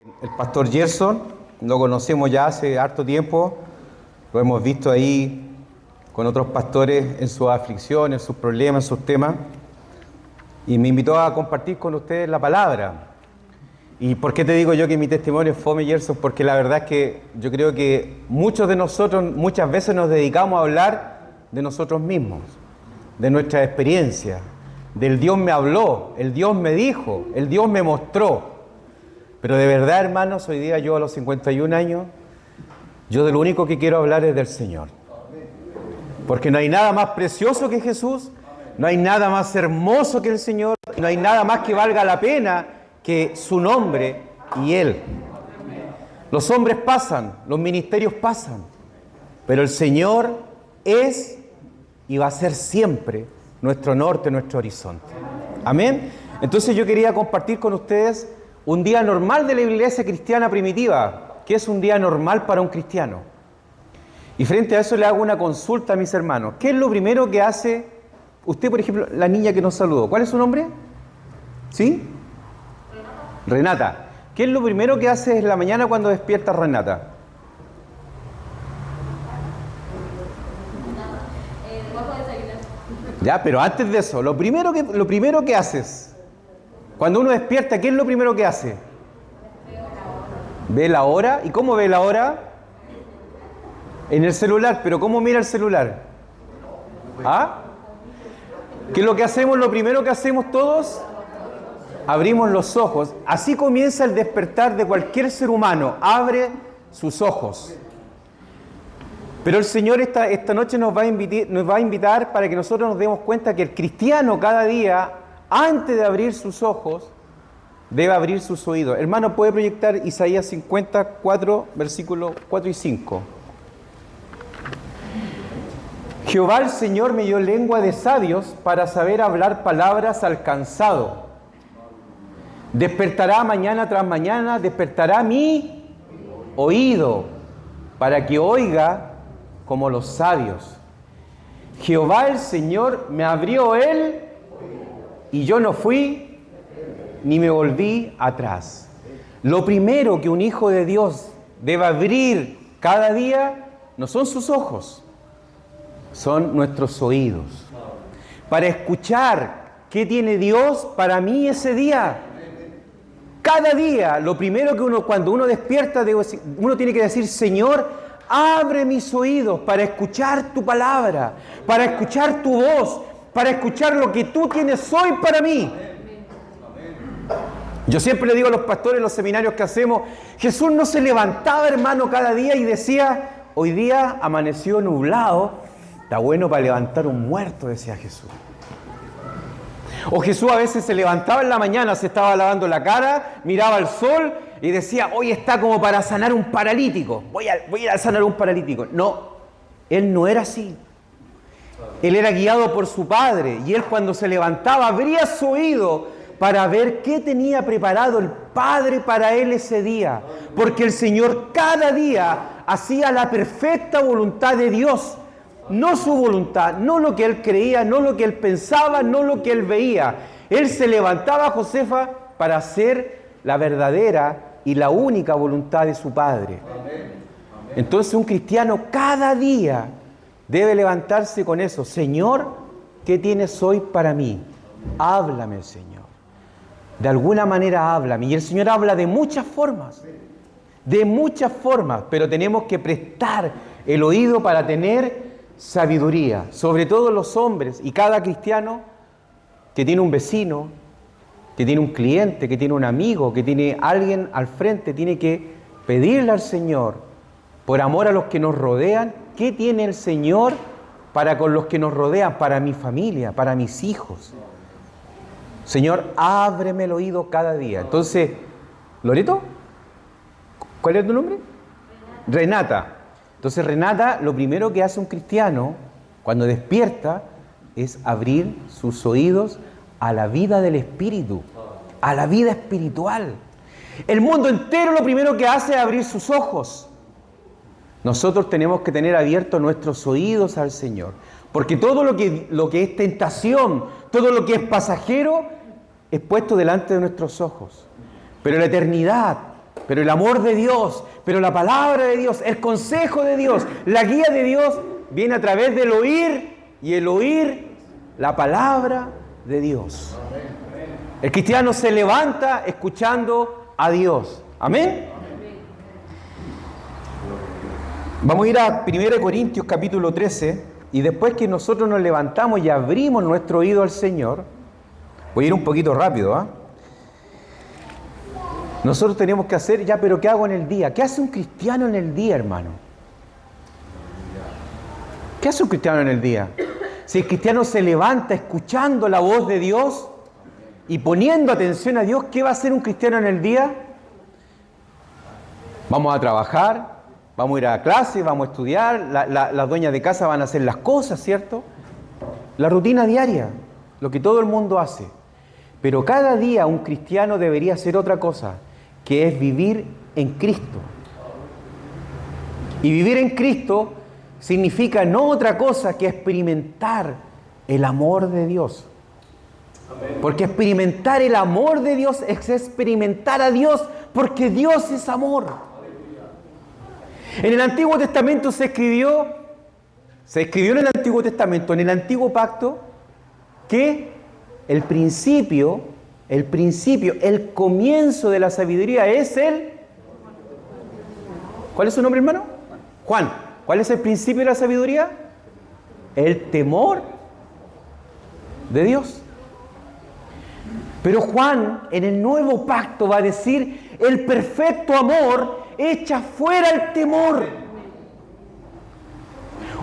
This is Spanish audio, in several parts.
El pastor Gerson, lo conocemos ya hace harto tiempo, lo hemos visto ahí con otros pastores en sus aflicciones, en sus problemas, en sus temas, y me invitó a compartir con ustedes la palabra. ¿Y por qué te digo yo que mi testimonio es fome, Gerson? Porque la verdad es que yo creo que muchos de nosotros muchas veces nos dedicamos a hablar de nosotros mismos, de nuestra experiencia, del Dios me habló, el Dios me dijo, el Dios me mostró. Pero de verdad, hermanos, hoy día yo a los 51 años, yo de lo único que quiero hablar es del Señor. Porque no hay nada más precioso que Jesús, no hay nada más hermoso que el Señor, no hay nada más que valga la pena que su nombre y Él. Los hombres pasan, los ministerios pasan, pero el Señor es y va a ser siempre nuestro norte, nuestro horizonte. Amén. Entonces yo quería compartir con ustedes un día normal de la iglesia cristiana primitiva, que es un día normal para un cristiano. Y frente a eso le hago una consulta a mis hermanos. ¿Qué es lo primero que hace usted, por ejemplo, la niña que nos saludó? ¿Cuál es su nombre? ¿Sí? Renata. ¿Qué es lo primero que hace en la mañana cuando despierta Renata? Ya, pero antes de eso, lo primero que haces cuando uno despierta, ¿qué es lo primero que hace? Ve la hora. ¿Y cómo ve la hora? En el celular. ¿Pero cómo mira el celular? ¿Ah? ¿Qué es lo que hacemos? Lo primero que hacemos todos, abrimos los ojos. Así comienza el despertar de cualquier ser humano. Abre sus ojos. Pero el Señor esta noche nos va a invitar para que nosotros nos demos cuenta que el cristiano cada día, antes de abrir sus ojos, debe abrir sus oídos. Hermano, ¿puede proyectar Isaías 54, versículos 4 y 5? Jehová el Señor me dio lengua de sabios para saber hablar palabras al cansado. Despertará mañana tras mañana, despertará mi oído para que oiga como los sabios. Jehová el Señor me abrió él y yo no fui ni me volví atrás. Lo primero que un hijo de Dios debe abrir cada día no son sus ojos, son nuestros oídos. Para escuchar qué tiene Dios para mí ese día. Cada día, lo primero que cuando uno despierta, uno tiene que decir: Señor, abre mis oídos para escuchar tu palabra, para escuchar tu voz, para escuchar lo que tú tienes hoy para mí. Yo siempre le digo a los pastores en los seminarios que hacemos, Jesús no se levantaba, hermano, cada día y decía: hoy día amaneció nublado, está bueno para levantar un muerto, decía Jesús. O Jesús a veces se levantaba en la mañana, se estaba lavando la cara, miraba al sol y decía: hoy está como para sanar un paralítico, voy a ir a sanar un paralítico. No, Él no era así. Él era guiado por su Padre y Él, cuando se levantaba, abría su oído para ver qué tenía preparado el Padre para Él ese día. Porque el Señor cada día hacía la perfecta voluntad de Dios. No su voluntad, no lo que Él creía, no lo que Él pensaba, no lo que Él veía. Él se levantaba, Josefa, para hacer la verdadera y la única voluntad de su Padre. Entonces un cristiano cada día debe levantarse con eso. Señor, ¿qué tienes hoy para mí? Háblame, Señor. De alguna manera háblame. Y el Señor habla de muchas formas, pero tenemos que prestar el oído para tener sabiduría. Sobre todo los hombres y cada cristiano que tiene un vecino, que tiene un cliente, que tiene un amigo, que tiene alguien al frente, tiene que pedirle al Señor, por amor a los que nos rodean, ¿qué tiene el Señor para con los que nos rodean, para mi familia, para mis hijos? Señor, ábreme el oído cada día. Entonces, ¿Loreto? ¿Cuál es tu nombre? Renata. Entonces, Renata, lo primero que hace un cristiano cuando despierta es abrir sus oídos a la vida del Espíritu, a la vida espiritual. El mundo entero lo primero que hace es abrir sus ojos. Nosotros tenemos que tener abiertos nuestros oídos al Señor, porque todo lo que es tentación, todo lo que es pasajero, es puesto delante de nuestros ojos. Pero la eternidad, pero el amor de Dios, pero la palabra de Dios, el consejo de Dios, la guía de Dios viene a través del oír y el oír la palabra de Dios. El cristiano se levanta escuchando a Dios. Amén. Vamos a ir a 1 Corintios capítulo 13 y después que nosotros nos levantamos y abrimos nuestro oído al Señor, voy a ir un poquito rápido, ¿ah? Nosotros tenemos que hacer, ya, pero ¿qué hago en el día? ¿Qué hace un cristiano en el día, hermano? ¿Qué hace un cristiano en el día? Si el cristiano se levanta escuchando la voz de Dios y poniendo atención a Dios, ¿qué va a hacer un cristiano en el día? Vamos a trabajar, vamos a ir a clase, vamos a estudiar, las dueñas de casa van a hacer las cosas, ¿cierto? La rutina diaria, lo que todo el mundo hace. Pero cada día un cristiano debería hacer otra cosa, que es vivir en Cristo. Y vivir en Cristo significa no otra cosa que experimentar el amor de Dios. Porque experimentar el amor de Dios es experimentar a Dios, porque Dios es amor. En el Antiguo Testamento se escribió en el Antiguo Testamento, en el Antiguo Pacto, que el principio, el comienzo de la sabiduría es el... ¿Cuál es su nombre, hermano? Juan. ¿Cuál es el principio de la sabiduría? El temor de Dios. Pero Juan, en el nuevo pacto, va a decir, el perfecto amor echa fuera el temor.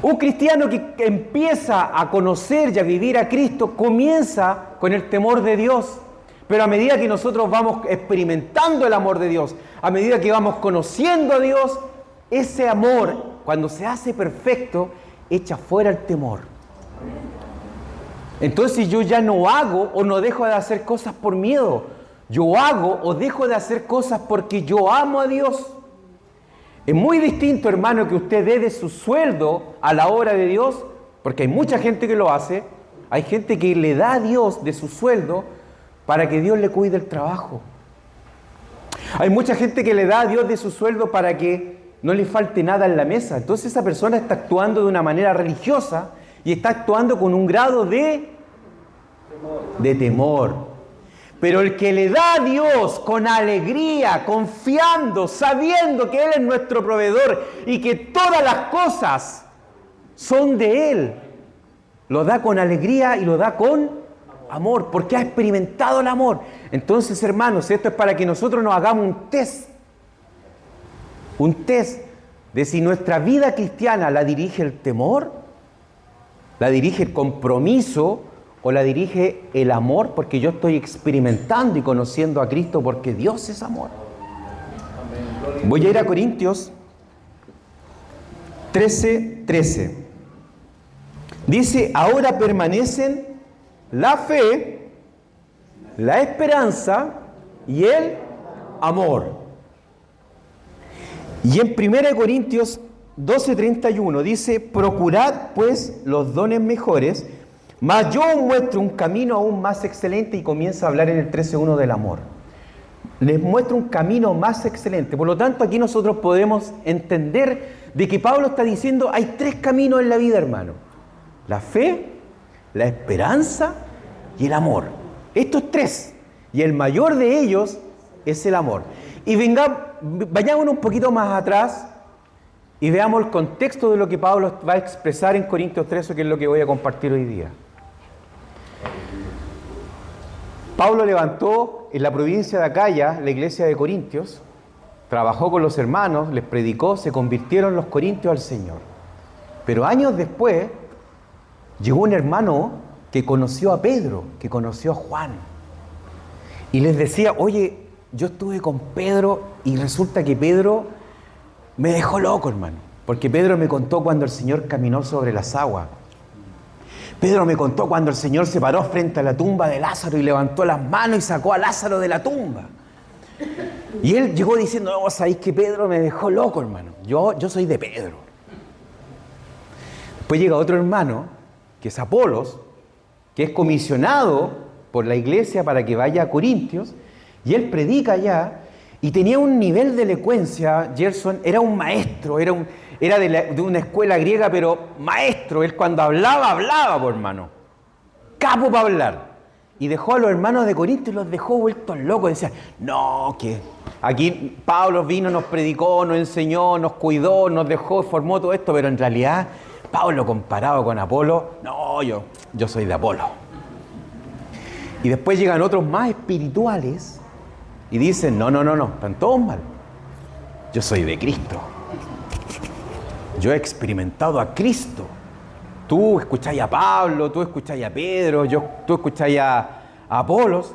Un cristiano que empieza a conocer y a vivir a Cristo comienza con el temor de Dios. Pero a medida que nosotros vamos experimentando el amor de Dios, a medida que vamos conociendo a Dios, ese amor, cuando se hace perfecto, echa fuera el temor. Entonces yo ya no hago o no dejo de hacer cosas por miedo. Yo hago o dejo de hacer cosas porque yo amo a Dios. Es muy distinto, hermano, que usted dé de su sueldo a la obra de Dios, porque hay mucha gente que lo hace. Hay gente que le da a Dios de su sueldo para que Dios le cuide el trabajo. Hay mucha gente que le da a Dios de su sueldo para que no le falte nada en la mesa. Entonces esa persona está actuando de una manera religiosa y está actuando con un grado de temor. Pero el que le da a Dios con alegría, confiando, sabiendo que Él es nuestro proveedor y que todas las cosas son de Él, lo da con alegría y lo da con amor, porque ha experimentado el amor. Entonces, hermanos, esto es para que nosotros nos hagamos un test de si nuestra vida cristiana la dirige el temor, la dirige el compromiso o la dirige el amor, porque yo estoy experimentando y conociendo a Cristo porque Dios es amor. Voy a ir a Corintios 13:13. Dice, ahora permanecen la fe, la esperanza y el amor. Y en 1 Corintios 12:31 dice, procurad pues los dones mejores, mas yo os muestro un camino aún más excelente, y comienza a hablar en el 13:1 del amor. Les muestro un camino más excelente. Por lo tanto, aquí nosotros podemos entender de que Pablo está diciendo, hay tres caminos en la vida, hermano. La fe, la esperanza y el amor. Estos tres. Y el mayor de ellos es el amor. Y vayámonos un poquito más atrás y veamos el contexto de lo que Pablo va a expresar en Corintios 13, que es lo que voy a compartir hoy día. Pablo levantó en la provincia de Acaya la iglesia de Corintios, trabajó con los hermanos, les predicó, se convirtieron los corintios al Señor. Pero años después llegó un hermano que conoció a Pedro, que conoció a Juan, y les decía, oye, yo estuve con Pedro y resulta que Pedro me dejó loco, hermano, porque Pedro me contó cuando el Señor caminó sobre las aguas. Pedro me contó cuando el Señor se paró frente a la tumba de Lázaro y levantó las manos y sacó a Lázaro de la tumba. Y él llegó diciendo, no, sabéis que Pedro me dejó loco, hermano. Yo soy de Pedro. Después llega otro hermano, que es Apolos, que es comisionado por la iglesia para que vaya a Corintios, y él predica allá, Y tenía un nivel de elocuencia. Gerson era un maestro, era de una escuela griega, pero maestro. Él cuando hablaba, por hermano. Capo para hablar. Y dejó a los hermanos de Corinto y los dejó vueltos locos. Decían, no, que aquí Pablo vino, nos predicó, nos enseñó, nos cuidó, nos dejó, formó todo esto, pero en realidad Pablo comparado con Apolo, no, yo soy de Apolo. Y después llegan otros más espirituales y dicen, no, están todos mal. Yo soy de Cristo. Yo he experimentado a Cristo. Tú escucháis a Pablo, tú escucháis a Pedro, tú escucháis a Apolos,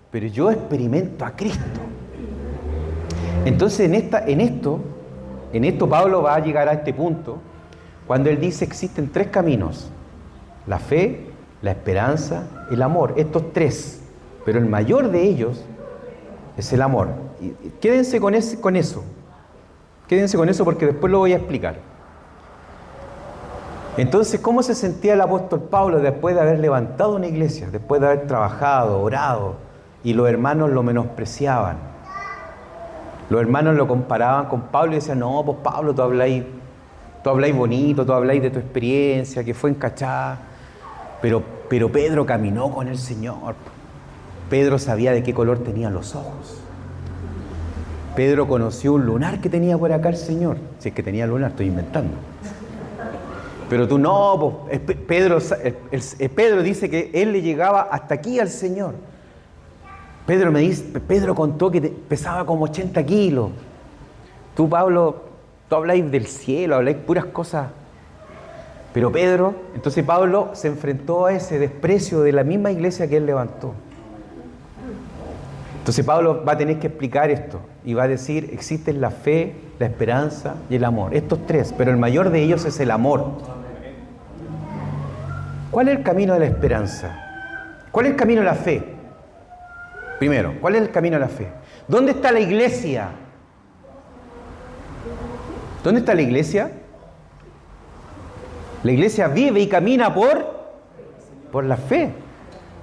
pero yo experimento a Cristo. Entonces en esto Pablo va a llegar a este punto cuando él dice existen tres caminos: la fe, la esperanza, el amor. Estos tres, pero el mayor de ellos es el amor. Y quédense con eso. Quédense con eso porque después lo voy a explicar. Entonces, ¿cómo se sentía el apóstol Pablo después de haber levantado una iglesia, después de haber trabajado, orado, y los hermanos lo menospreciaban? Los hermanos lo comparaban con Pablo y decían, no, pues Pablo, tú habláis bonito, tú habláis de tu experiencia, que fue encachada, pero Pedro caminó con el Señor. Pedro sabía de qué color tenían los ojos. Pedro conoció un lunar que tenía por acá el Señor. Si es que tenía lunar, estoy inventando. Pero tú no, pues, Pedro dice que él le llegaba hasta aquí al Señor. Pedro contó que pesaba como 80 kilos. Tú, Pablo, tú habláis del cielo, habláis puras cosas. Pero entonces Pablo se enfrentó a ese desprecio de la misma iglesia que él levantó. Entonces Pablo va a tener que explicar esto y va a decir, existen la fe, la esperanza y el amor. Estos tres, pero el mayor de ellos es el amor. ¿Cuál es el camino de la esperanza? ¿Cuál es el camino de la fe? Primero, ¿cuál es el camino de la fe? ¿Dónde está la iglesia? ¿Dónde está la iglesia? La iglesia vive y camina por la fe.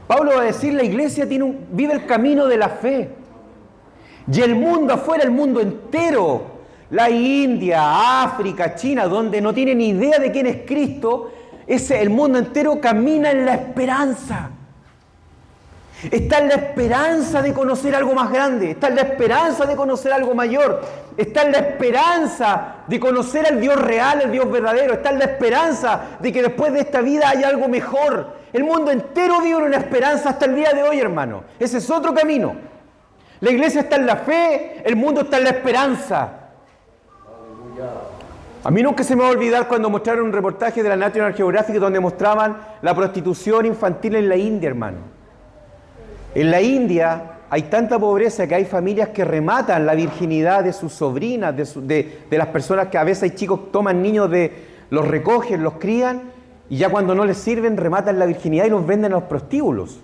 Pablo va a decir, la iglesia vive el camino de la fe. Y el mundo afuera, el mundo entero, la India, África, China, donde no tienen ni idea de quién es Cristo, el mundo entero camina en la esperanza. Está en la esperanza de conocer algo más grande, está en la esperanza de conocer algo mayor, está en la esperanza de conocer al Dios real, al Dios verdadero, está en la esperanza de que después de esta vida hay algo mejor. El mundo entero vive en una esperanza hasta el día de hoy, hermano. Ese es otro camino. La iglesia está en la fe, el mundo está en la esperanza. A mí nunca se me va a olvidar cuando mostraron un reportaje de la National Geographic donde mostraban la prostitución infantil en la India, hermano. En la India hay tanta pobreza que hay familias que rematan la virginidad de sus sobrinas, de las personas que a veces hay chicos que toman niños, los recogen, los crían y ya cuando no les sirven rematan la virginidad y los venden a los prostíbulos.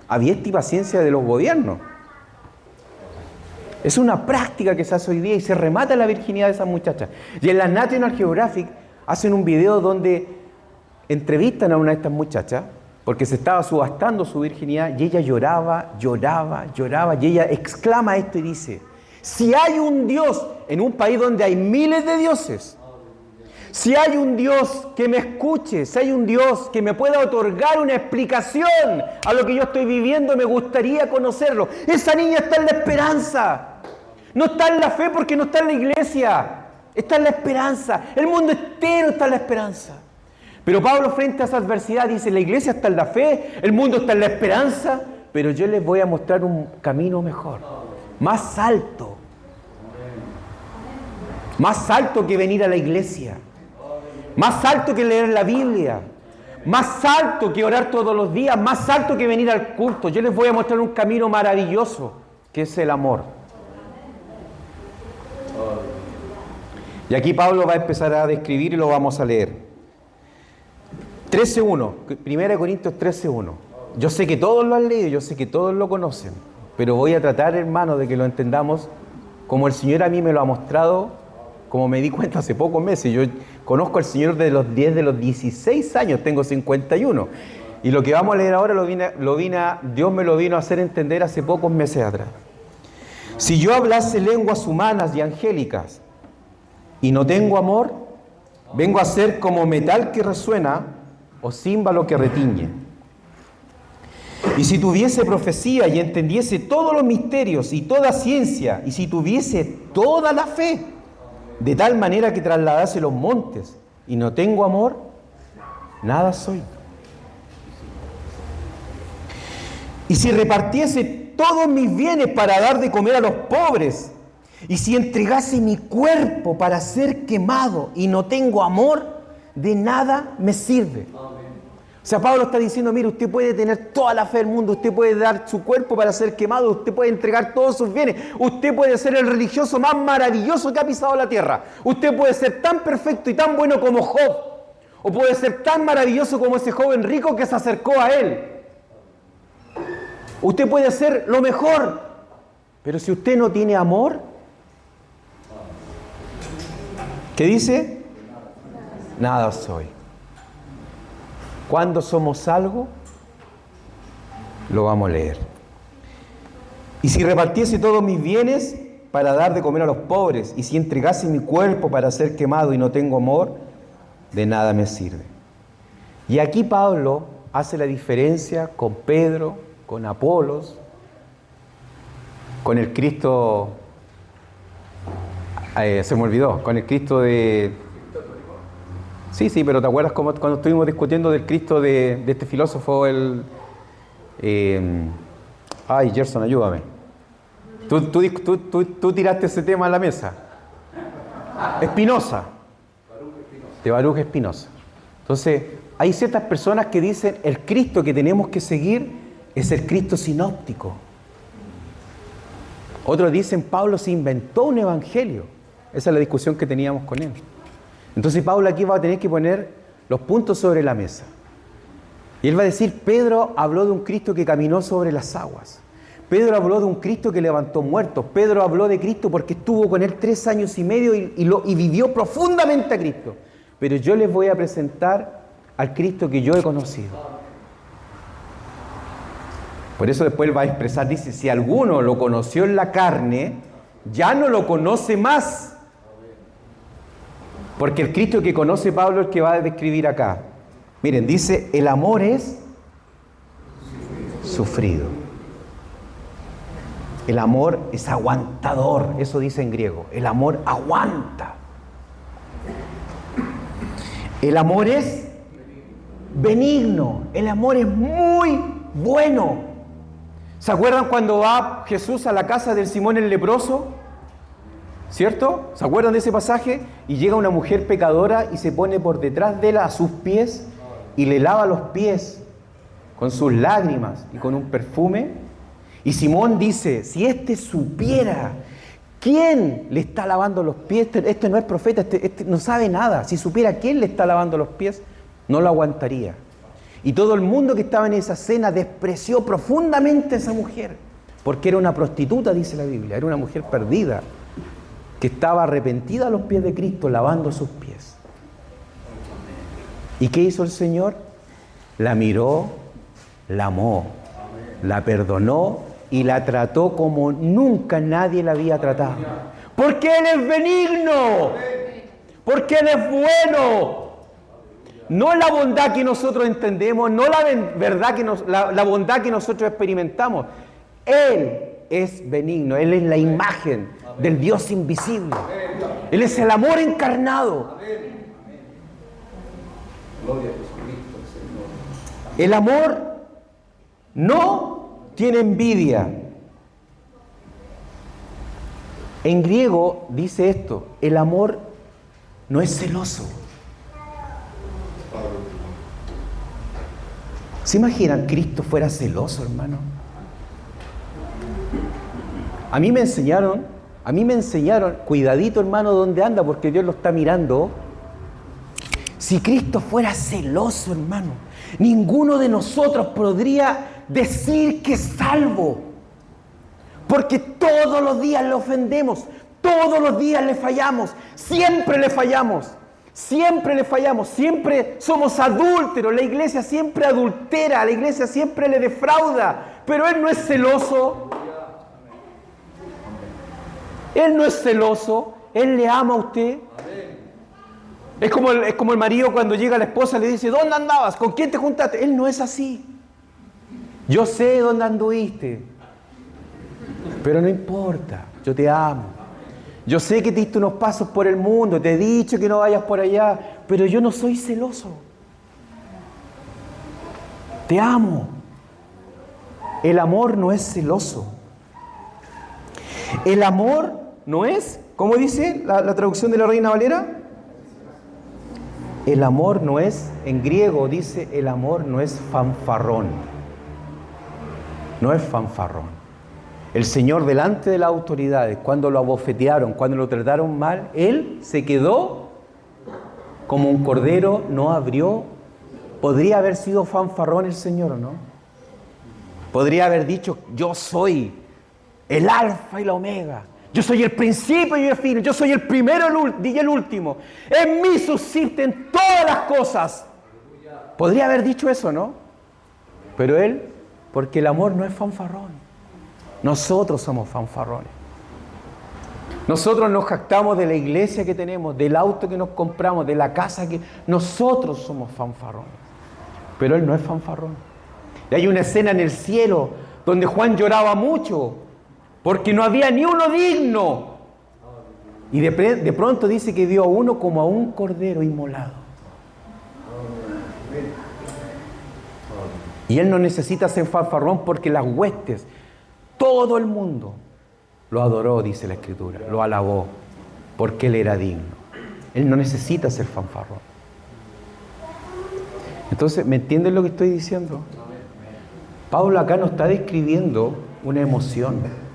A diestra y paciencia de los gobiernos. Es una práctica que se hace hoy día y se remata la virginidad de esas muchachas. Y en la National Geographic hacen un video donde entrevistan a una de estas muchachas porque se estaba subastando su virginidad y ella lloraba y ella exclama esto y dice, si hay un Dios en un país donde hay miles de dioses, si hay un Dios que me escuche, si hay un Dios que me pueda otorgar una explicación a lo que yo estoy viviendo, me gustaría conocerlo. Esa niña está en la esperanza. No está en la fe porque no está en la iglesia. Está en la esperanza. El mundo entero está en la esperanza. Pero Pablo, frente a esa adversidad, dice, la iglesia está en la fe, el mundo está en la esperanza, pero yo les voy a mostrar un camino mejor, más alto. Más alto que venir a la iglesia. Más alto que leer la Biblia. Más alto que orar todos los días. Más alto que venir al culto. Yo les voy a mostrar un camino maravilloso, que es el amor. Y aquí Pablo va a empezar a describir y lo vamos a leer. 13:1. 1 Corintios 13:1. Yo sé que todos lo han leído, yo sé que todos lo conocen, pero voy a tratar, hermano, de que lo entendamos como el Señor a mí me lo ha mostrado, como me di cuenta hace pocos meses. Yo conozco al Señor de los 16 años, tengo 51. Y lo que vamos a leer ahora Dios me lo vino a hacer entender hace pocos meses atrás. Si yo hablase lenguas humanas y angélicas y no tengo amor, vengo a ser como metal que resuena o címbalo que retiñe. Y si tuviese profecía y entendiese todos los misterios y toda ciencia, y si tuviese toda la fe, de tal manera que trasladase los montes, y no tengo amor, nada soy. Y si repartiese todos mis bienes para dar de comer a los pobres, y si entregase mi cuerpo para ser quemado y no tengo amor, de nada me sirve. O sea, Pablo está diciendo, mire, usted puede tener toda la fe del mundo, usted puede dar su cuerpo para ser quemado, usted puede entregar todos sus bienes, usted puede ser el religioso más maravilloso que ha pisado la tierra, usted puede ser tan perfecto y tan bueno como Job, o puede ser tan maravilloso como ese joven rico que se acercó a él. Usted puede ser lo mejor, pero si usted no tiene amor, ¿qué dice? Nada soy. Cuando somos algo, lo vamos a leer. Y si repartiese todos mis bienes para dar de comer a los pobres, y si entregase mi cuerpo para ser quemado y no tengo amor, de nada me sirve. Y aquí Pablo hace la diferencia con Pedro, con Apolos, con el Cristo, se me olvidó, con el Cristo de... Sí, pero ¿te acuerdas cuando estuvimos discutiendo del Cristo de este filósofo, Gerson, ayúdame. Tú tiraste ese tema a la mesa. Spinoza. De Baruch Spinoza. Entonces, hay ciertas personas que dicen, el Cristo que tenemos que seguir es el Cristo sinóptico. Otros dicen, Pablo se inventó un evangelio. Esa es la discusión que teníamos con él. Entonces Pablo aquí va a tener que poner los puntos sobre la mesa. Y él va a decir, Pedro habló de un Cristo que caminó sobre las aguas. Pedro habló de un Cristo que levantó muertos. Pedro habló de Cristo porque estuvo con él 3 años y medio y vivió profundamente a Cristo. Pero yo les voy a presentar al Cristo que yo he conocido. Por eso después él va a expresar, dice, si alguno lo conoció en la carne, ya no lo conoce más. Porque el Cristo que conoce Pablo es el que va a describir acá. Miren, dice, el amor es sufrido. El amor es aguantador, eso dice en griego. El amor aguanta. El amor es benigno. El amor es muy bueno. ¿Se acuerdan cuando va Jesús a la casa del Simón el leproso? ¿Cierto? ¿Se acuerdan de ese pasaje? Y llega una mujer pecadora y se pone por detrás de él a sus pies y le lava los pies con sus lágrimas y con un perfume. Y Simón dice, si este supiera quién le está lavando los pies, este no es profeta, este no sabe nada. Si supiera quién le está lavando los pies, no lo aguantaría. Y todo el mundo que estaba en esa cena despreció profundamente a esa mujer, porque era una prostituta, dice la Biblia, era una mujer perdida, que estaba arrepentida a los pies de Cristo, lavando sus pies. ¿Y qué hizo el Señor? La miró, la amó, la perdonó y la trató como nunca nadie la había tratado. Porque Él es benigno, porque Él es bueno. No la bondad que nosotros entendemos, no la verdad la bondad que nosotros experimentamos. Él es benigno, Él es la imagen del Dios invisible. Él es el amor encarnado. El amor no tiene envidia. En griego dice esto, el amor no es celoso. ¿Se imaginan Cristo fuera celoso, hermano? A mí me enseñaron, cuidadito, hermano, dónde anda, porque Dios lo está mirando. Si Cristo fuera celoso, hermano, ninguno de nosotros podría decir que es salvo. Porque todos los días le ofendemos, todos los días le fallamos, siempre le fallamos. Siempre somos adúlteros, la iglesia siempre adultera, la iglesia siempre le defrauda, pero Él no es celoso. Él no es celoso, Él le ama a usted. Es como el marido cuando llega a la esposa le dice, ¿dónde andabas? ¿Con quién te juntaste? Él no es así. Yo sé dónde anduviste, pero no importa, yo te amo. Yo sé que te diste unos pasos por el mundo, te he dicho que no vayas por allá, pero yo no soy celoso. Te amo. El amor no es celoso. El amor no es, ¿cómo dice la traducción de la Reina Valera? El amor no es, en griego dice, el amor no es fanfarrón. No es fanfarrón. El Señor delante de las autoridades, cuando lo abofetearon, cuando lo trataron mal, Él se quedó como un cordero, no abrió. Podría haber sido fanfarrón el Señor, ¿o no? Podría haber dicho, yo soy el alfa y la omega. Yo soy el principio y el fin. Yo soy el primero y el último. En mí subsisten todas las cosas. Podría haber dicho eso, ¿no? Pero Él, porque el amor no es fanfarrón. Nosotros somos fanfarrones. Nosotros nos jactamos de la iglesia que tenemos, del auto que nos compramos, de la casa que... Nosotros somos fanfarrones. Pero Él no es fanfarrón. Y hay una escena en el cielo donde Juan lloraba mucho porque no había ni uno digno. Y de pronto dice que vio a uno como a un cordero inmolado. Y Él no necesita ser fanfarrón porque las huestes, todo el mundo lo adoró, dice la Escritura, lo alabó, porque Él era digno. Él no necesita ser fanfarrón. Entonces, ¿me entienden lo que estoy diciendo? Pablo acá no está describiendo una emoción.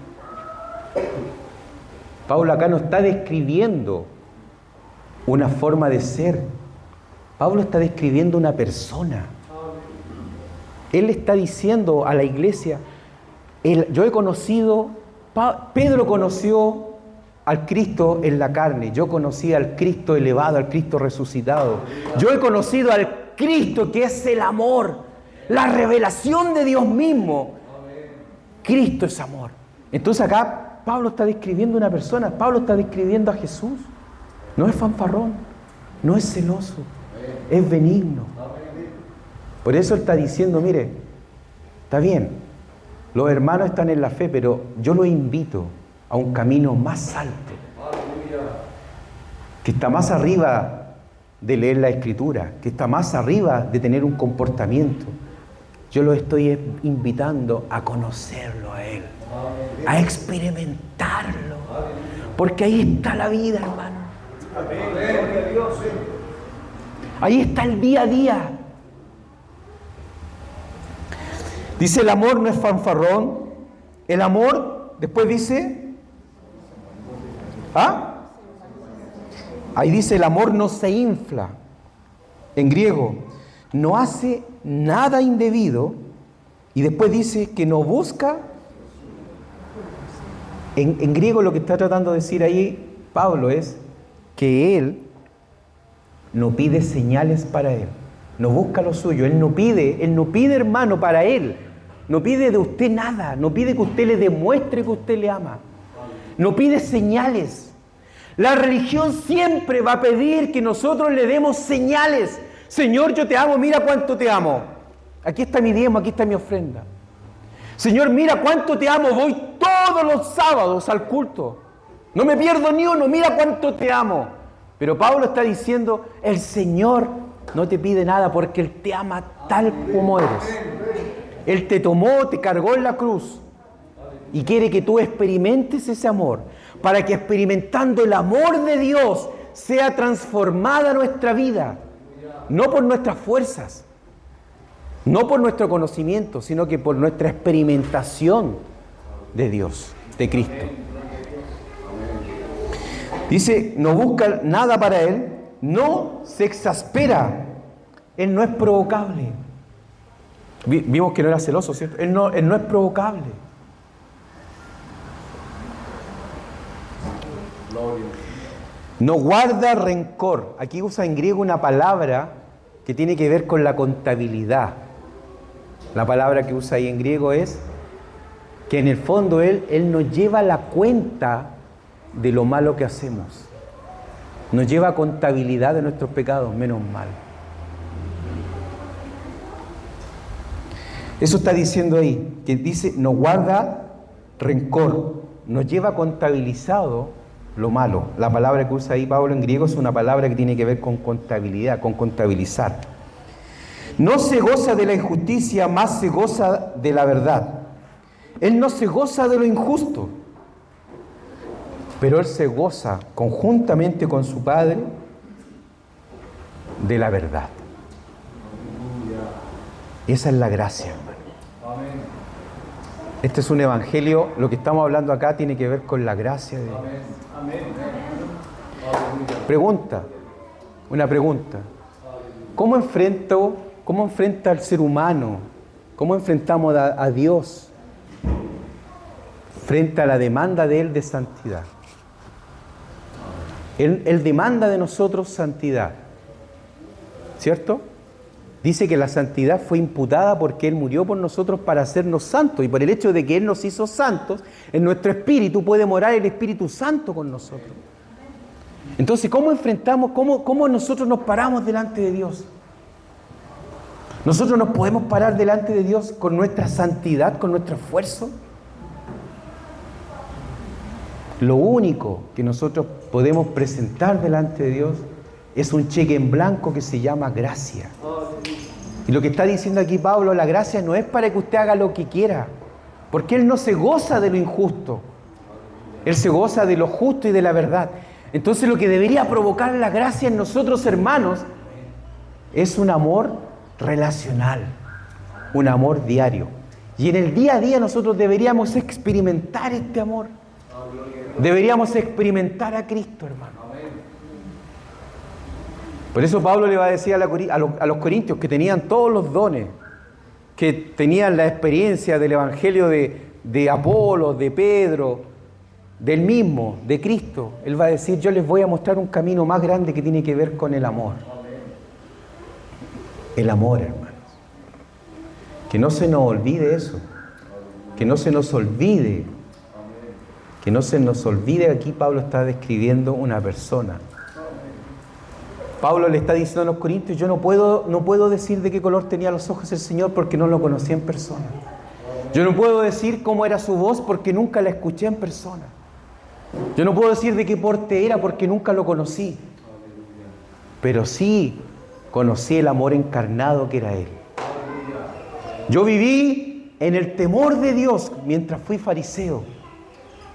Pablo acá no está describiendo una forma de ser. Pablo está describiendo una persona. Él está diciendo a la iglesia, yo he conocido, Pedro conoció al Cristo en la carne, yo conocí al Cristo elevado, al Cristo resucitado. Yo he conocido al Cristo que es el amor, la revelación de Dios mismo. Cristo es amor. Entonces acá Pablo está describiendo una persona, Pablo está describiendo a Jesús. No es fanfarrón, no es celoso, es benigno. Por eso él está diciendo, mire, está bien, los hermanos están en la fe, pero yo los invito a un camino más alto, que está más arriba de leer la Escritura, que está más arriba de tener un comportamiento. Yo los estoy invitando a conocerlo a Él, a experimentarlo, porque ahí está la vida, hermano. Ahí está el día a día. Dice, el amor no es fanfarrón. El amor, después dice, ahí dice, el amor no se infla. En griego, no hace nada indebido. Y después dice que no busca. En griego lo que está tratando de decir ahí Pablo es que él no pide señales para él. No busca lo suyo. Él no pide, hermano, para él. No pide de usted nada. No pide que usted le demuestre que usted le ama. No pide señales. La religión siempre va a pedir que nosotros le demos señales. Señor, yo te amo, mira cuánto te amo. Aquí está mi diezmo, aquí está mi ofrenda. Señor, mira cuánto te amo, voy todos los sábados al culto. No me pierdo ni uno, mira cuánto te amo. Pero Pablo está diciendo, el Señor no te pide nada porque Él te ama tal como eres. Él te tomó, te cargó en la cruz y quiere que tú experimentes ese amor, para que experimentando el amor de Dios sea transformada nuestra vida, no por nuestras fuerzas, no por nuestro conocimiento, sino que por nuestra experimentación de Dios, de Cristo. Dice, no busca nada para Él, no se exaspera, Él no es provocable. Vimos que no era celoso, ¿cierto? Él no es provocable. No guarda rencor. Aquí usa en griego una palabra que tiene que ver con la contabilidad. La palabra que usa ahí en griego es que en el fondo Él nos lleva la cuenta de lo malo que hacemos. Nos lleva a contabilidad de nuestros pecados, menos mal. Eso está diciendo ahí, que dice, nos guarda rencor, nos lleva contabilizado lo malo. La palabra que usa ahí Pablo en griego es una palabra que tiene que ver con contabilidad, con contabilizar. No se goza de la injusticia, más se goza de la verdad. Él no se goza de lo injusto, pero él se goza conjuntamente con su Padre de la verdad. Esa es la gracia, hermano. Este es un evangelio, lo que estamos hablando acá tiene que ver con la gracia de Dios. Pregunta, una pregunta. ¿Cómo enfrenta al ser humano? ¿Cómo enfrentamos a Dios frente a la demanda de Él de santidad? Él demanda de nosotros santidad, ¿cierto? Dice que la santidad fue imputada porque Él murió por nosotros para hacernos santos, y por el hecho de que Él nos hizo santos, en nuestro espíritu puede morar el Espíritu Santo con nosotros. Entonces, ¿cómo enfrentamos, cómo nosotros nos paramos delante de Dios? ¿Nosotros nos podemos parar delante de Dios con nuestra santidad, con nuestro esfuerzo? Lo único que nosotros podemos presentar delante de Dios es un cheque en blanco que se llama gracia. Y lo que está diciendo aquí Pablo, la gracia no es para que usted haga lo que quiera, porque Él no se goza de lo injusto, Él se goza de lo justo y de la verdad. Entonces lo que debería provocar la gracia en nosotros, hermanos, es un amor relacional, un amor diario. Y en el día a día nosotros deberíamos experimentar este amor. Deberíamos experimentar a Cristo, hermano. Por eso Pablo le va a decir a los corintios que tenían todos los dones, que tenían la experiencia del evangelio de Apolo, de Pedro, del mismo, de Cristo. Él va a decir, yo les voy a mostrar un camino más grande que tiene que ver con el amor. El amor, hermanos. Que no se nos olvide eso. Que no se nos olvide. Que no se nos olvide, aquí Pablo está describiendo una persona. Pablo le está diciendo a los corintios, yo no puedo decir de qué color tenía los ojos el Señor porque no lo conocí en persona. Yo no puedo decir cómo era su voz porque nunca la escuché en persona. Yo no puedo decir de qué porte era porque nunca lo conocí. Pero sí conocí el amor encarnado que era Él. Yo viví en el temor de Dios mientras fui fariseo,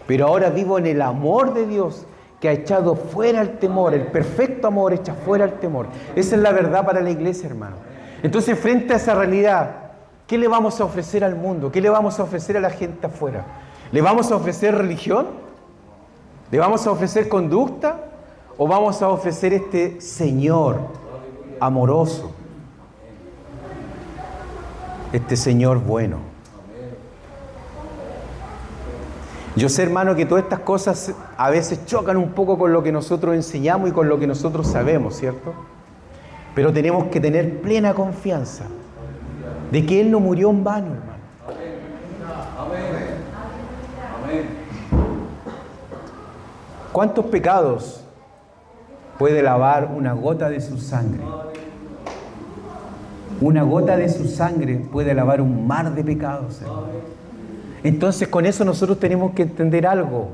pero ahora vivo en el amor de Dios que ha echado fuera el temor. El perfecto amor echa fuera el temor. Esa es la verdad para la iglesia, hermano. Entonces, frente a esa realidad, ¿qué le vamos a ofrecer al mundo? ¿Qué le vamos a ofrecer a la gente afuera? ¿Le vamos a ofrecer religión? ¿Le vamos a ofrecer conducta? ¿O vamos a ofrecer este Señor amoroso? Este Señor bueno. Yo sé, hermano, que todas estas cosas a veces chocan un poco con lo que nosotros enseñamos y con lo que nosotros sabemos, ¿cierto? Pero tenemos que tener plena confianza de que Él no murió en vano, hermano. ¿Cuántos pecados puede lavar una gota de su sangre? Una gota de su sangre puede lavar un mar de pecados, hermano. Entonces, con eso nosotros tenemos que entender algo.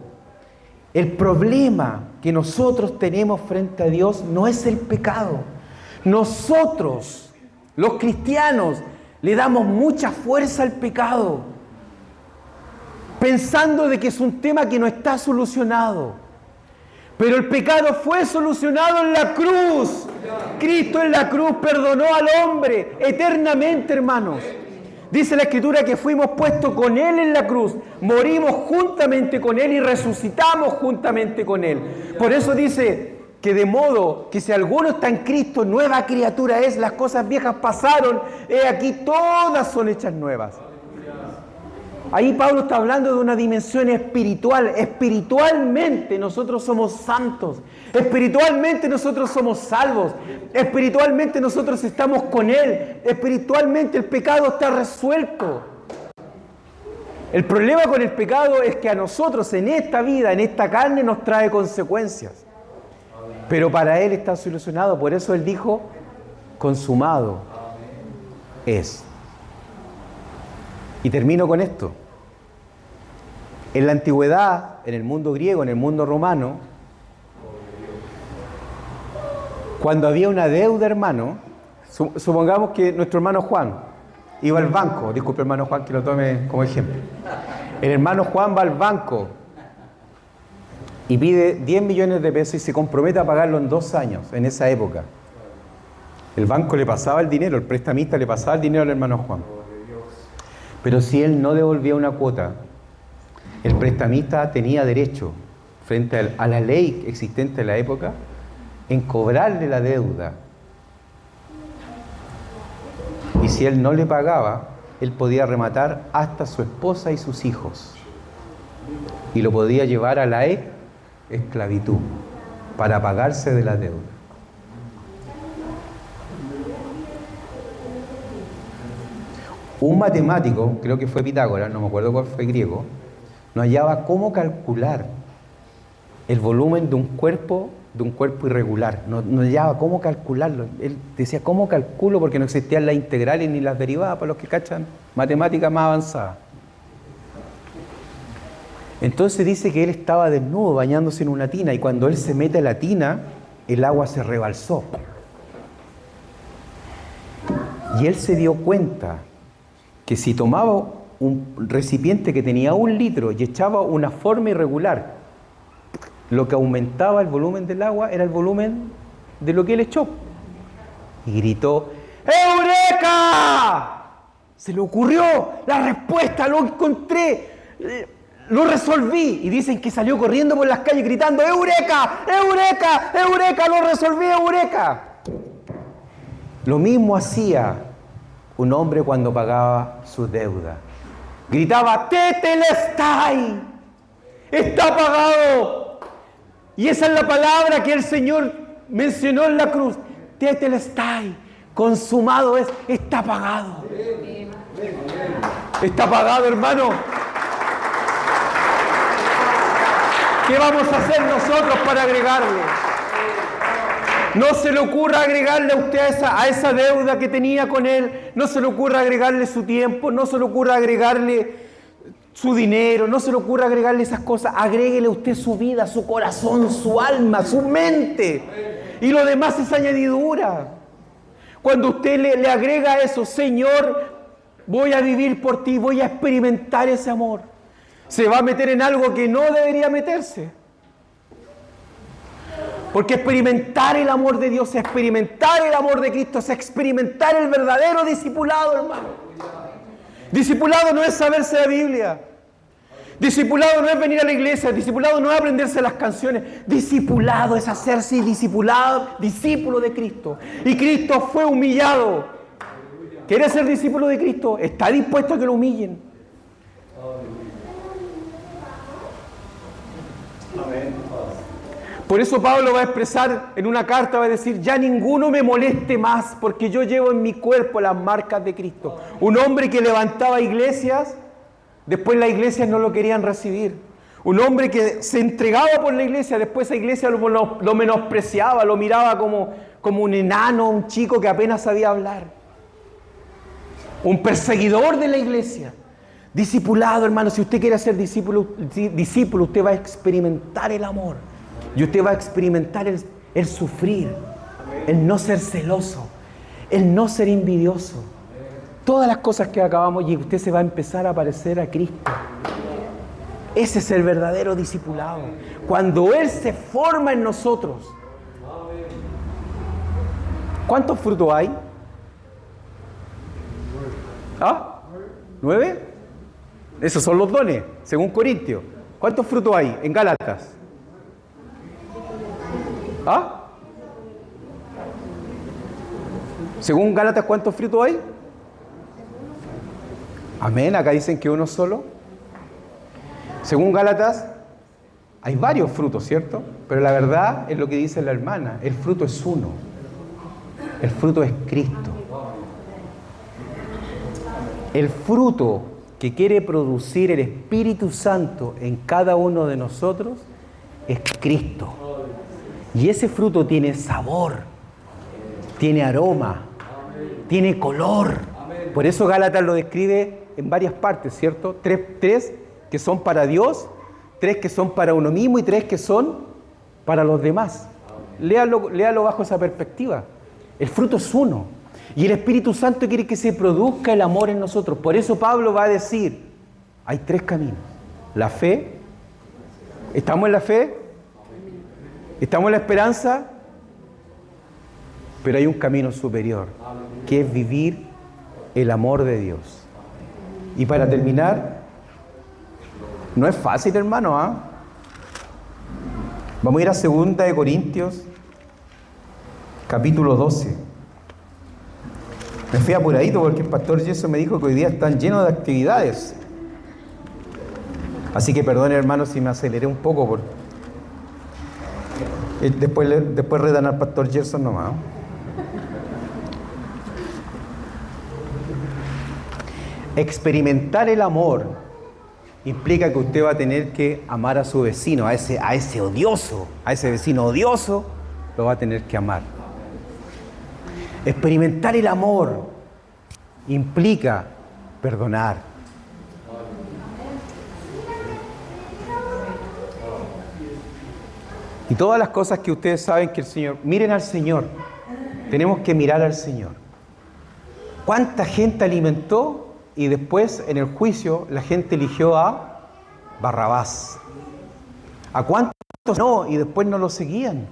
El problema que nosotros tenemos frente a Dios no es el pecado. Nosotros, los cristianos, le damos mucha fuerza al pecado, pensando de que es un tema que no está solucionado. Pero el pecado fue solucionado en la cruz. Cristo en la cruz perdonó al hombre eternamente, hermanos. Dice la Escritura que fuimos puestos con Él en la cruz, morimos juntamente con Él y resucitamos juntamente con Él. Por eso dice que de modo que si alguno está en Cristo, nueva criatura es, las cosas viejas pasaron, he aquí todas son hechas nuevas. Ahí Pablo está hablando de una dimensión espiritual. Espiritualmente nosotros somos santos. Espiritualmente nosotros somos salvos. Espiritualmente nosotros estamos con Él. Espiritualmente el pecado está resuelto. El problema con el pecado es que a nosotros en esta vida, en esta carne, nos trae consecuencias. Pero para Él está solucionado. Por eso Él dijo, consumado es. Y termino con esto. En la antigüedad, en el mundo griego, en el mundo romano, cuando había una deuda, hermano, supongamos que nuestro hermano Juan iba al banco, disculpe hermano Juan que lo tome como ejemplo. El hermano Juan va al banco y pide 10 millones de pesos y se compromete a pagarlo en 2 años, en esa época. El banco le pasaba el dinero, el prestamista le pasaba el dinero al hermano Juan. Pero si él no devolvía una cuota, el prestamista tenía derecho, frente a la ley existente en la época, en cobrarle la deuda. Y si él no le pagaba, él podía rematar hasta su esposa y sus hijos. Y lo podía llevar a la esclavitud para pagarse de la deuda. Un matemático, creo que fue Pitágoras, no me acuerdo cuál fue griego, no hallaba cómo calcular el volumen de un cuerpo irregular. No hallaba cómo calcularlo. Él decía, ¿cómo calculo? Porque no existían las integrales ni las derivadas para los que cachan matemáticas más avanzadas. Entonces dice que él estaba desnudo bañándose en una tina y cuando él se mete a la tina, el agua se rebalsó. Y él se dio cuenta que si tomaba un recipiente que tenía 1 litro y echaba una forma irregular, lo que aumentaba el volumen del agua era el volumen de lo que él echó. Y gritó, ¡Eureka! Se le ocurrió la respuesta, lo encontré, lo resolví. Y dicen que salió corriendo por las calles gritando, ¡Eureka! ¡Eureka! ¡Eureka! ¡Lo resolví! ¡Eureka! Lo mismo hacía un hombre cuando pagaba su deuda. Gritaba, ¡Tetelestai! ¡Está pagado! Y esa es la palabra que el Señor mencionó en la cruz. Tetelestai, consumado es, está pagado. Está pagado, hermano. ¿Qué vamos a hacer nosotros para agregarle? No se le ocurra agregarle a usted a esa deuda que tenía con Él. No se le ocurra agregarle su tiempo. No se le ocurra agregarle su dinero. No se le ocurra agregarle esas cosas. Agréguele usted su vida, su corazón, su alma, su mente. Y lo demás es añadidura. Cuando usted le agrega eso, Señor, voy a vivir por ti, voy a experimentar ese amor. Se va a meter en algo que no debería meterse. Porque experimentar el amor de Dios, experimentar el amor de Cristo, es experimentar el verdadero discipulado, hermano. Discipulado no es saberse la Biblia. Discipulado no es venir a la iglesia. Discipulado no es aprenderse las canciones. Discipulado es hacerse discípulo de Cristo. Y Cristo fue humillado. ¿Quiere ser discípulo de Cristo? ¿Está dispuesto a que lo humillen? Amén. Por eso Pablo va a expresar en una carta, va a decir, ya ninguno me moleste más, porque yo llevo en mi cuerpo las marcas de Cristo. Un hombre que levantaba iglesias, después las iglesias no lo querían recibir. Un hombre que se entregaba por la iglesia, después esa iglesia lo menospreciaba, lo miraba como un enano, un chico que apenas sabía hablar. Un perseguidor de la iglesia. Discipulado, hermano, si usted quiere ser discípulo, usted va a experimentar el amor. Y usted va a experimentar el sufrir, el no ser celoso, el no ser envidioso. Todas las cosas que acabamos y usted se va a empezar a parecer a Cristo. Ese es el verdadero discipulado. Cuando Él se forma en nosotros. ¿Cuántos frutos hay? ¿Ah? 9. Esos son los dones, según Corintios. ¿Cuántos frutos hay en Gálatas? ¿Ah? Según Gálatas, ¿cuántos frutos hay? Amén, acá dicen que uno solo. Según Gálatas, hay varios frutos, ¿cierto? Pero la verdad es lo que dice la hermana, el fruto es uno. El fruto es Cristo. El fruto que quiere producir el Espíritu Santo en cada uno de nosotros es Cristo. Y ese fruto tiene sabor, tiene aroma, tiene color. Por eso Gálatas lo describe en varias partes, ¿cierto? Tres que son para Dios, 3 que son para uno mismo y 3 que son para los demás. Léalo bajo esa perspectiva. El fruto es uno. Y el Espíritu Santo quiere que se produzca el amor en nosotros. Por eso Pablo va a decir, hay 3 caminos. La fe. ¿Estamos en la fe? ¿Estamos en la esperanza? Pero hay un camino superior, que es vivir el amor de Dios. Y para terminar, no es fácil, hermano, ¿ah? Vamos a ir a 2 de Corintios, capítulo 12. Me fui apuradito porque el pastor Jesús me dijo que hoy día están llenos de actividades. Así que perdone, hermano, si me aceleré un poco. Después redan al pastor Gerson nomás. Experimentar el amor implica que usted va a tener que amar a su vecino, a ese odioso, a ese vecino odioso, lo va a tener que amar. Experimentar el amor implica perdonar. Y todas las cosas que ustedes saben que el Señor... Miren al Señor. Tenemos que mirar al Señor. ¿Cuánta gente alimentó? Y después, en el juicio, la gente eligió a Barrabás. ¿A cuántos no? Y después no lo seguían.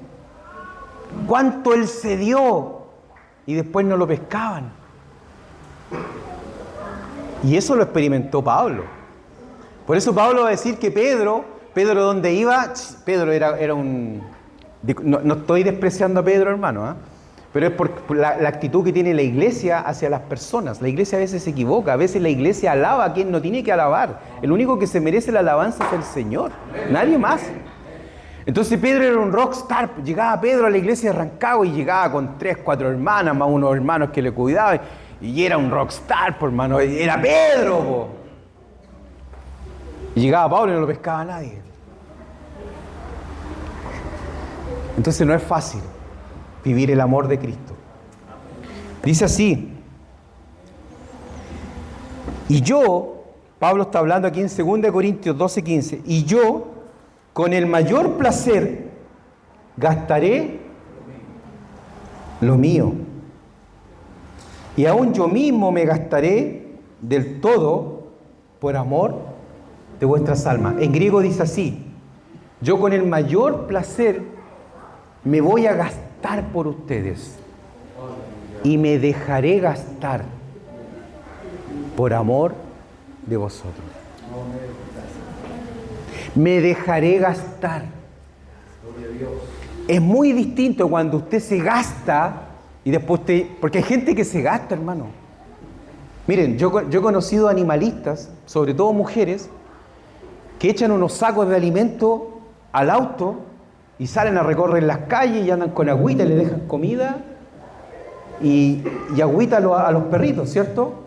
¿Cuánto Él se dio? Y después no lo pescaban. Y eso lo experimentó Pablo. Por eso Pablo va a decir que Pedro donde iba, Pedro era un... No estoy despreciando a Pedro, hermano, ¿eh? Pero es por la actitud que tiene la iglesia hacia las personas. La iglesia a veces se equivoca, a veces la iglesia alaba a quien no tiene que alabar. El único que se merece la alabanza es el Señor, nadie más. Entonces Pedro era un rockstar. Llegaba Pedro a la iglesia de Rancagua y llegaba con 3, 4 hermanas, más unos hermanos que le cuidaban. Y era un rockstar, por hermano. Era Pedro, po. Y llegaba Pablo y no lo pescaba nadie. Entonces no es fácil vivir el amor de Cristo. Dice así. Y yo, Pablo está hablando aquí en 2 Corintios 12:15, y yo, con el mayor placer, gastaré lo mío. Y aún yo mismo me gastaré del todo por amor de vuestras almas. En griego dice así: yo con el mayor placer me voy a gastar por ustedes y me dejaré gastar por amor de vosotros. Me dejaré gastar. Es muy distinto cuando usted se gasta y después porque hay gente que se gasta, hermano. Miren, yo he conocido animalistas, sobre todo mujeres, que echan unos sacos de alimento al auto y salen a recorrer las calles y andan con agüita y le dejan comida y agüita a los perritos, ¿cierto?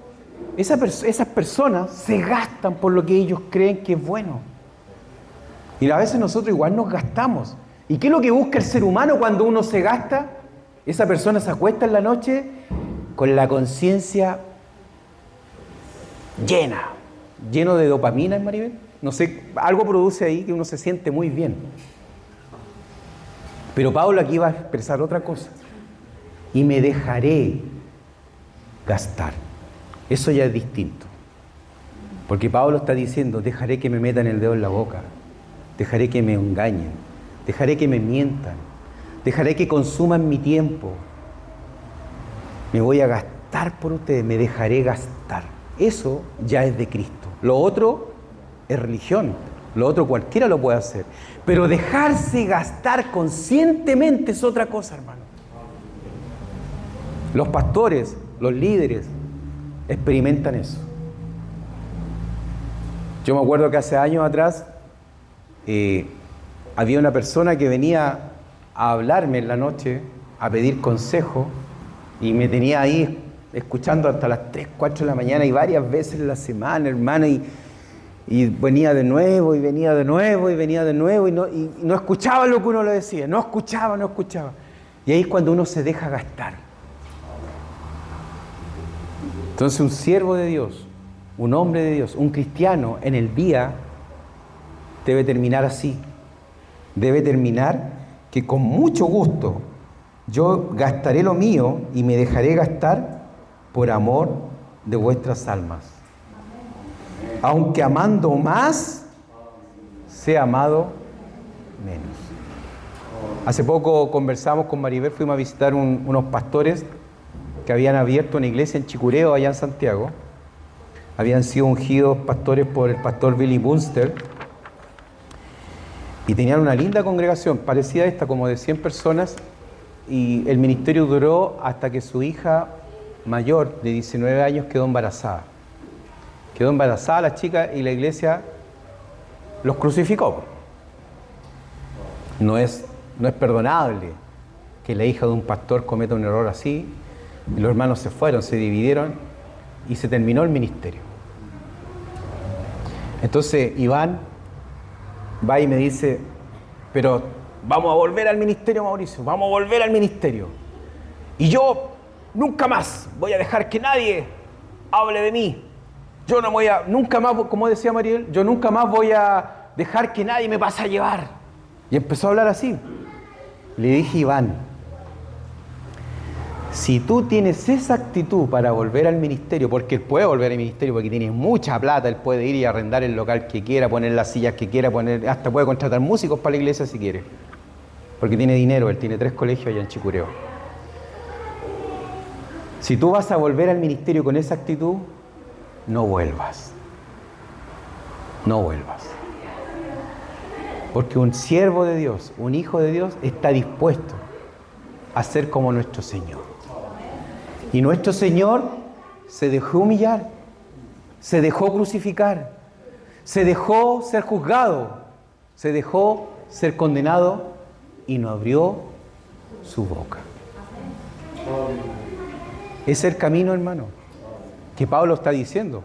Esas personas se gastan por lo que ellos creen que es bueno. Y a veces nosotros igual nos gastamos. ¿Y qué es lo que busca el ser humano cuando uno se gasta? Esa persona se acuesta en la noche con la conciencia lleno de dopamina, Maribel. No sé, algo produce ahí que uno se siente muy bien. Pero Pablo aquí va a expresar otra cosa. Y me dejaré gastar. Eso ya es distinto. Porque Pablo está diciendo, dejaré que me metan el dedo en la boca. Dejaré que me engañen. Dejaré que me mientan. Dejaré que consuman mi tiempo. Me voy a gastar por ustedes. Me dejaré gastar. Eso ya es de Cristo. Lo otro es religión. Lo otro cualquiera lo puede hacer. Pero dejarse gastar conscientemente es otra cosa, hermano. Los pastores, los líderes, experimentan eso. Yo me acuerdo que hace años atrás había una persona que venía a hablarme en la noche, a pedir consejo, y me tenía ahí escuchando hasta las 3, 4 de la mañana y varias veces en la semana, hermano, y venía de nuevo, y venía de nuevo, y venía de nuevo, y no escuchaba lo que uno le decía, no escuchaba. Y ahí es cuando uno se deja gastar. Entonces un siervo de Dios, un hombre de Dios, un cristiano en el día debe terminar así. Debe terminar que con mucho gusto yo gastaré lo mío y me dejaré gastar por amor de vuestras almas. Aunque amando más, sea amado menos. Hace poco conversamos con Maribel, fuimos a visitar unos pastores que habían abierto una iglesia en Chicureo, allá en Santiago. Habían sido ungidos pastores por el pastor Billy Bunster y tenían una linda congregación, parecida a esta, como de 100 personas, y el ministerio duró hasta que su hija mayor, de 19 años, quedó embarazada. Quedó embarazada la chica y la iglesia los crucificó. No es perdonable que la hija de un pastor cometa un error así. Y los hermanos se fueron, se dividieron y se terminó el ministerio. Entonces Iván va y me dice, pero vamos a volver al ministerio, Mauricio, vamos a volver al ministerio. Y yo nunca más voy a dejar que nadie hable de mí. Yo no voy a, nunca más, como decía Mariel, yo nunca más voy a dejar que nadie me pase a llevar. Y empezó a hablar así. Le dije, Iván, si tú tienes esa actitud para volver al ministerio, porque él puede volver al ministerio porque tiene mucha plata, él puede ir y arrendar el local que quiera, poner las sillas que quiera, hasta puede contratar músicos para la iglesia si quiere, porque tiene dinero, él tiene 3 colegios allá en Chicureo. Si tú vas a volver al ministerio con esa actitud, no vuelvas. No vuelvas. Porque un siervo de Dios, un hijo de Dios, está dispuesto a ser como nuestro Señor. Y nuestro Señor se dejó humillar, se dejó crucificar, se dejó ser juzgado, se dejó ser condenado y no abrió su boca. Ese es el camino, hermano, que Pablo está diciendo.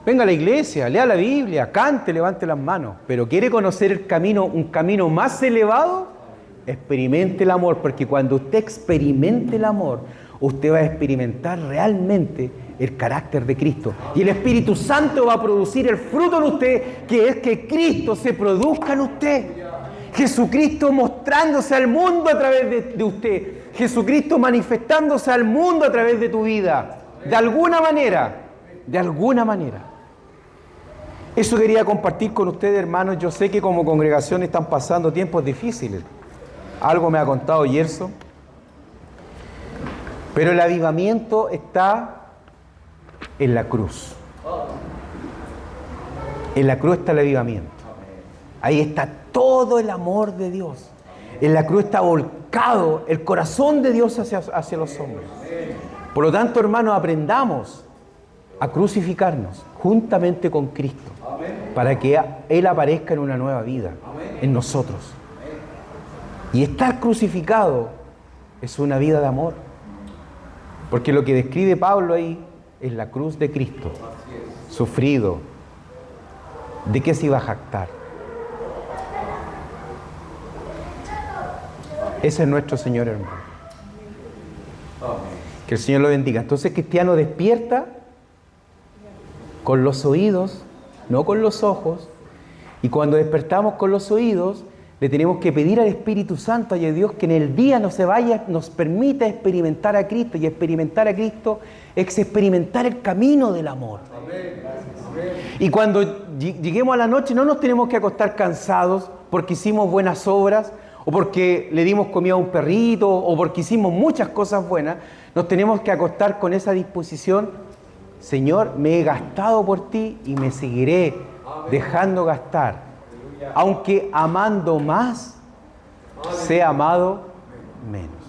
Venga a la iglesia, lea la Biblia, cante, levante las manos, pero quiere conocer el camino, un camino más elevado, experimente el amor, porque cuando usted experimente el amor, usted va a experimentar realmente el carácter de Cristo. Y el Espíritu Santo va a producir el fruto en usted, que es que Cristo se produzca en usted. Jesucristo mostrándose al mundo a través de usted. Jesucristo manifestándose al mundo a través de tu vida. De alguna manera. De alguna manera. Eso quería compartir con ustedes, hermanos. Yo sé que como congregación están pasando tiempos difíciles. Algo me ha contado Yerso. Pero el avivamiento está en la cruz. En la cruz está el avivamiento. Ahí está todo el amor de Dios. En la cruz está volcado el corazón de Dios hacia los hombres. Por lo tanto, hermanos, aprendamos a crucificarnos juntamente con Cristo para que Él aparezca en una nueva vida en nosotros. Y estar crucificado es una vida de amor. Porque lo que describe Pablo ahí es la cruz de Cristo, sufrido. ¿De qué se iba a jactar? Ese es nuestro Señor, hermano. Que el Señor lo bendiga. Entonces, cristiano, despierta con los oídos, no con los ojos. Y cuando despertamos con los oídos, le tenemos que pedir al Espíritu Santo y a Dios que en el día nos permita experimentar a Cristo. Y experimentar a Cristo es experimentar el camino del amor. Y cuando lleguemos a la noche no nos tenemos que acostar cansados porque hicimos buenas obras, o porque le dimos comida a un perrito, o porque hicimos muchas cosas buenas. Nos tenemos que acostar con esa disposición. Señor, me he gastado por ti y me seguiré dejando gastar. Aunque amando más, sea amado menos.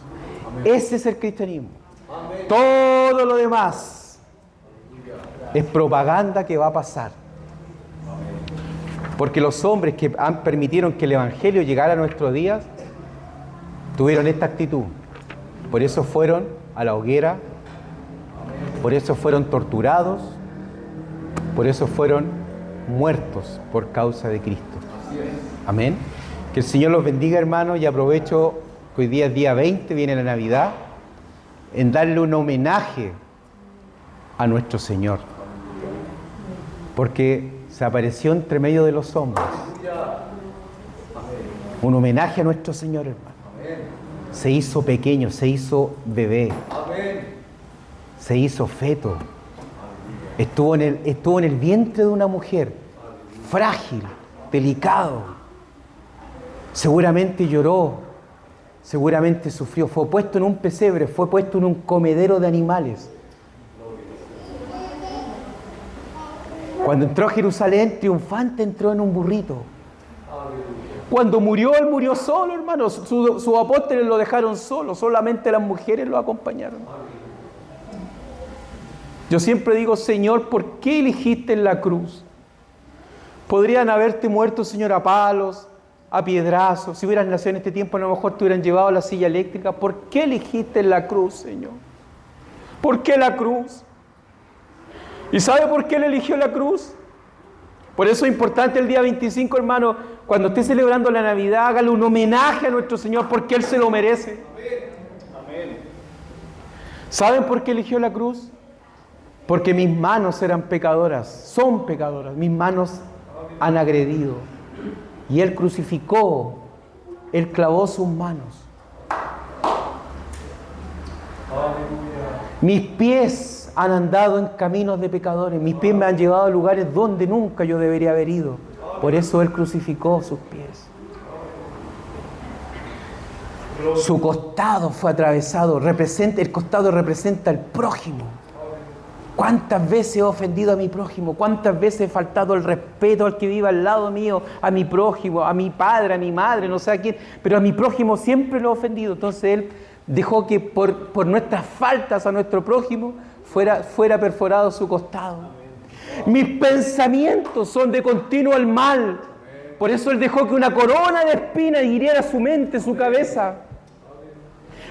Ese es el cristianismo. Todo lo demás es propaganda que va a pasar. Porque los hombres que permitieron que el Evangelio llegara a nuestros días tuvieron esta actitud. Por eso fueron a la hoguera Por eso fueron torturados, por eso fueron muertos por causa de Cristo. Amén. Que el Señor los bendiga, hermanos, y aprovecho que hoy día es día 20, viene la Navidad, en darle un homenaje a nuestro Señor. Porque se apareció entre medio de los hombres. Un homenaje a nuestro Señor, hermano. Se hizo pequeño, se hizo bebé. Se hizo feto. Estuvo en el vientre de una mujer, frágil, delicado. Seguramente lloró, seguramente sufrió. Fue puesto en un pesebre, fue puesto en un comedero de animales. Cuando entró a Jerusalén, triunfante entró en un burrito. Cuando murió, él murió solo, hermanos. Sus apóstoles lo dejaron solo, solamente las mujeres lo acompañaron. Yo siempre digo, Señor, ¿por qué elegiste en la cruz? Podrían haberte muerto, Señor, a palos, a piedrazos. Si hubieras nacido en este tiempo, a lo mejor te hubieran llevado a la silla eléctrica. ¿Por qué elegiste en la cruz, Señor? ¿Por qué la cruz? ¿Y sabe por qué él eligió la cruz? Por eso es importante el día 25, hermano, cuando esté celebrando la Navidad, hágale un homenaje a nuestro Señor, porque Él se lo merece. Amén. ¿Saben por qué eligió la cruz? Porque mis manos eran pecadoras, son pecadoras, mis manos han agredido. Y Él crucificó, Él clavó sus manos. Mis pies han andado en caminos de pecadores, mis pies me han llevado a lugares donde nunca yo debería haber ido. Por eso Él crucificó sus pies. Su costado fue atravesado, el costado representa al prójimo. ¿Cuántas veces he ofendido a mi prójimo? ¿Cuántas veces he faltado el respeto al que vive al lado mío, a mi prójimo, a mi padre, a mi madre, no sé a quién? Pero a mi prójimo siempre lo he ofendido. Entonces Él dejó que por nuestras faltas a nuestro prójimo fuera perforado su costado. Mis pensamientos son de continuo el mal. Por eso Él dejó que una corona de espinas hiriera su mente, su cabeza.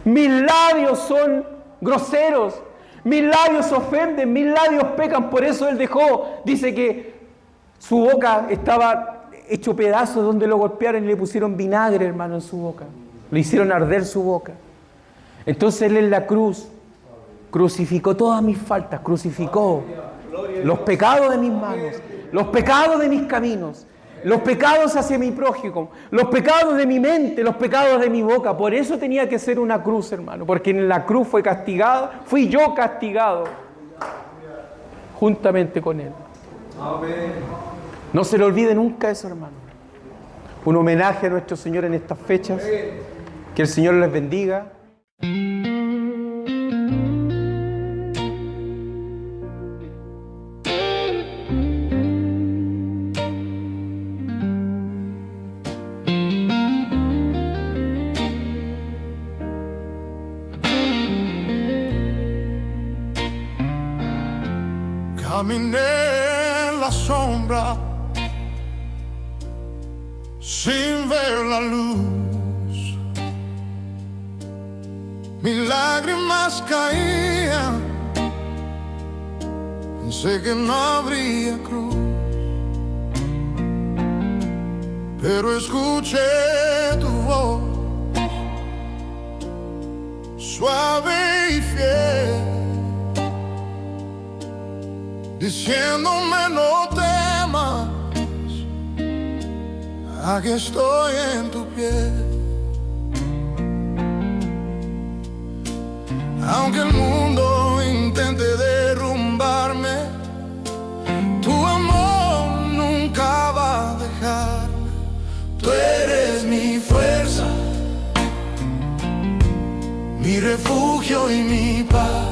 Mis labios son groseros. Mis labios ofenden, mis labios pecan. Por eso Él dejó, dice que su boca estaba hecho pedazos donde lo golpearon y le pusieron vinagre, hermano, en su boca. Le hicieron arder su boca. Entonces Él en la cruz crucificó todas mis faltas, crucificó los pecados de mis manos, los pecados de mis caminos, los pecados hacia mi prójimo, los pecados de mi mente, los pecados de mi boca. Por eso tenía que ser una cruz, hermano, porque en la cruz fui yo castigado juntamente con Él. No se le olvide nunca eso, hermano. Un homenaje a nuestro Señor en estas fechas. Que el Señor les bendiga. Caminé en la sombra sin ver la luz. Mis lágrimas caían, pensé que no habría cruz, pero escuché tu voz, suave y fiel, diciéndome no temas, aquí estoy en tu piel. Aunque el mundo intente derrumbarme, tu amor nunca va a dejarme. Tú eres mi fuerza, mi refugio y mi paz.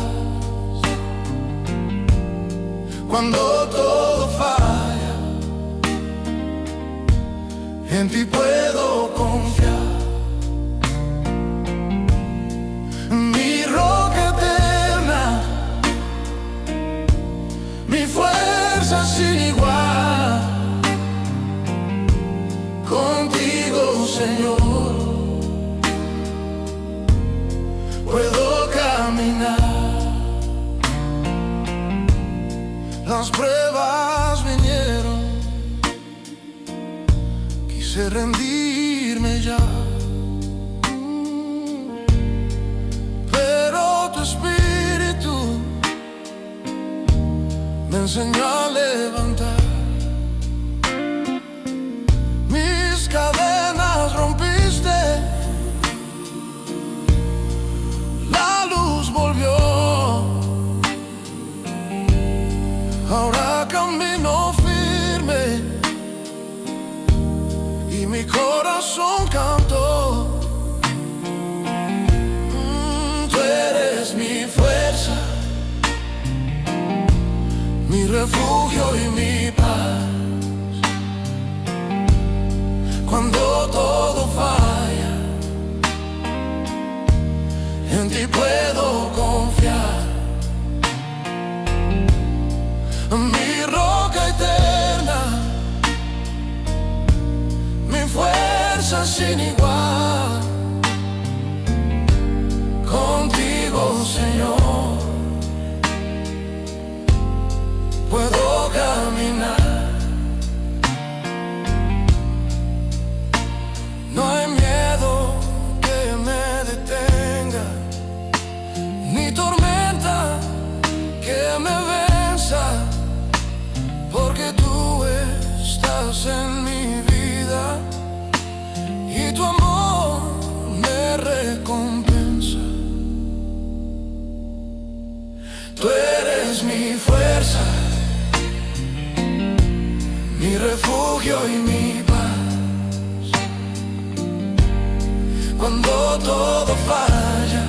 Cuando todo falla, en ti puedo confiar. Mi roca eterna, mi fuerza sin igual. Contigo, Señor, puedo caminar. las pruebas vinieron, quise rendirme ya, pero tu espíritu me enseñó a levantar. Mis cadenas rompiste, la luz volvió. Ahora camino firme y mi corazón cantó. Tú eres mi fuerza, mi refugio y mi paz. Cuando todo falla, en ti puedo confiar. Mi roca eterna, mi fuerza sin igual. Contigo, Señor, puedo caminar. No hay miedo que me detenga, ni tormenta que me venza, porque tú estás en mi vida y tu amor me recompensa. Tú eres mi fuerza, mi refugio y mi paz. Cuando todo falla,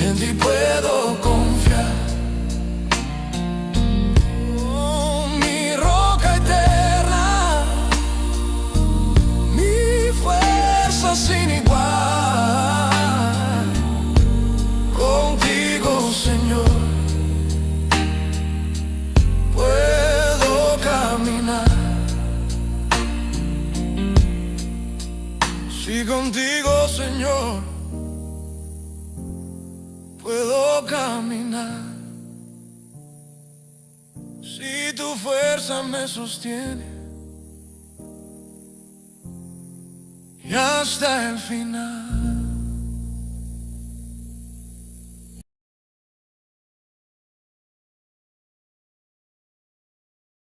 en ti puedo confiar. Oh, mi roca eterna, mi fuerza sin igual. Contigo, Señor, puedo caminar. Si contigo, Señor, puedo caminar. Si tu fuerza me sostiene y hasta el final.